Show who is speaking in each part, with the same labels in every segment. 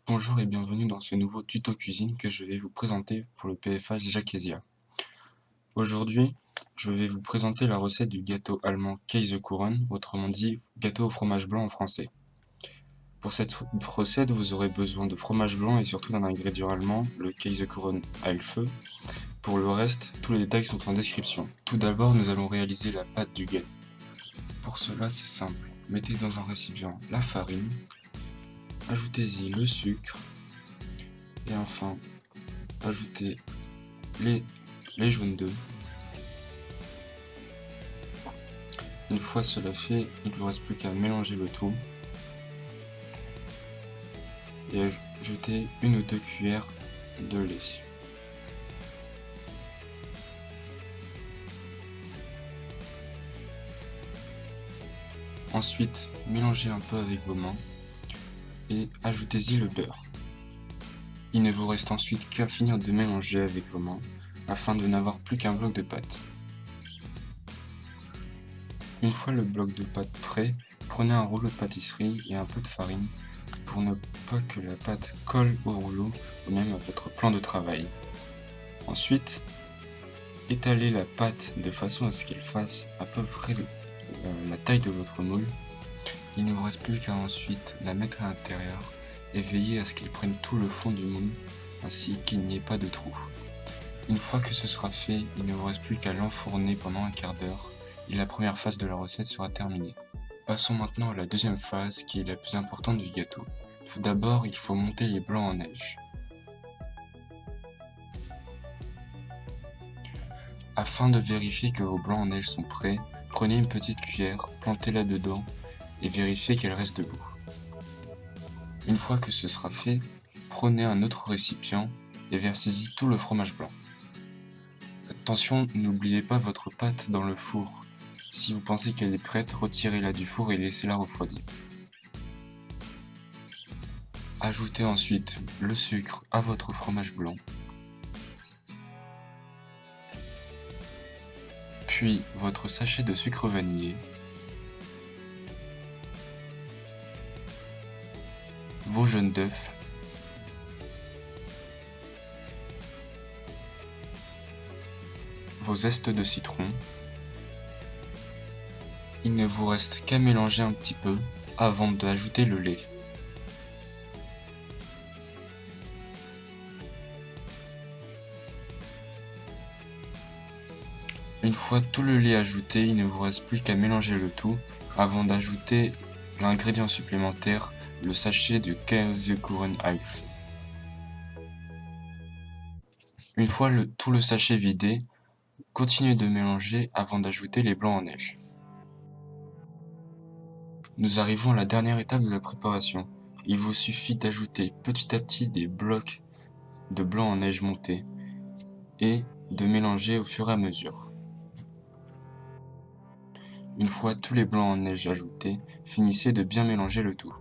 Speaker 1: Bonjour et bienvenue dans ce nouveau tuto cuisine que je vais vous présenter pour le PFA Jacquesia. Aujourd'hui, je vais vous présenter la recette du gâteau allemand Käsekuchen, autrement dit gâteau au fromage blanc en français. Pour cette recette, vous aurez besoin de fromage blanc et surtout d'un ingrédient allemand, le Käsekuchen Heilfeu. Pour le reste, tous les détails sont en description. Tout d'abord, nous allons réaliser la pâte du gâteau. Pour cela, c'est simple. Mettez dans un récipient la farine, ajoutez-y le sucre, et enfin, ajoutez les jaunes d'œufs. Une fois cela fait, il ne vous reste plus qu'à mélanger le tout et ajouter 1 ou 2 cuillères de lait. Ensuite, mélangez un peu avec vos mains et ajoutez-y le beurre. Il ne vous reste ensuite qu'à finir de mélanger avec vos mains afin de n'avoir plus qu'un bloc de pâte. Une fois le bloc de pâte prêt, prenez un rouleau de pâtisserie et un peu de farine pour ne pas que la pâte colle au rouleau ou même à votre plan de travail. Ensuite, étalez la pâte de façon à ce qu'elle fasse à peu près la taille de votre moule. Il ne vous reste plus qu'à ensuite la mettre à l'intérieur et veiller à ce qu'elle prenne tout le fond du moule ainsi qu'il n'y ait pas de trou. Une fois que ce sera fait, il ne vous reste plus qu'à l'enfourner pendant un quart d'heure et la première phase de la recette sera terminée. Passons maintenant à la deuxième phase qui est la plus importante du gâteau. Tout d'abord, il faut monter les blancs en neige. Afin de vérifier que vos blancs en neige sont prêts, prenez une petite cuillère, plantez-la dedans et vérifiez qu'elle reste debout. Une fois que ce sera fait, prenez un autre récipient et versez-y tout le fromage blanc. Attention, n'oubliez pas votre pâte dans le four. Si vous pensez qu'elle est prête, retirez-la du four et laissez-la refroidir. Ajoutez ensuite le sucre à votre fromage blanc, puis votre sachet de sucre vanillé, vos jaunes d'œufs, vos zestes de citron. Il ne vous reste qu'à mélanger un petit peu avant d'ajouter le lait. Une fois tout le lait ajouté, il ne vous reste plus qu'à mélanger le tout avant d'ajouter l'ingrédient supplémentaire, le sachet de Käsekuchen Heilfeu. Une fois tout le sachet vidé, continuez de mélanger avant d'ajouter les blancs en neige. Nous arrivons à la dernière étape de la préparation. Il vous suffit d'ajouter petit à petit des blocs de blanc en neige montés et de mélanger au fur et à mesure. Une fois tous les blancs en neige ajoutés, finissez de bien mélanger le tout.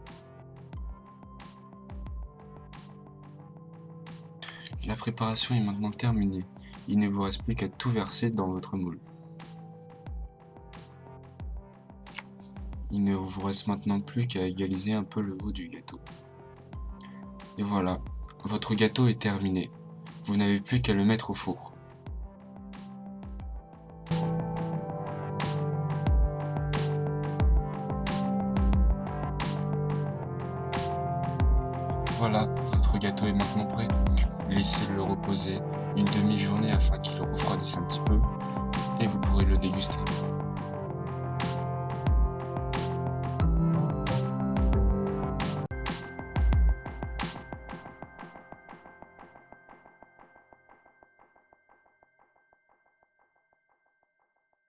Speaker 1: La préparation est maintenant terminée. Il ne vous reste plus qu'à tout verser dans votre moule. Il ne vous reste maintenant plus qu'à égaliser un peu le haut du gâteau. Et voilà, votre gâteau est terminé. Vous n'avez plus qu'à le mettre au four. Voilà, votre gâteau est maintenant prêt. Laissez-le reposer une demi-journée afin qu'il refroidisse un petit peu et vous pourrez le déguster.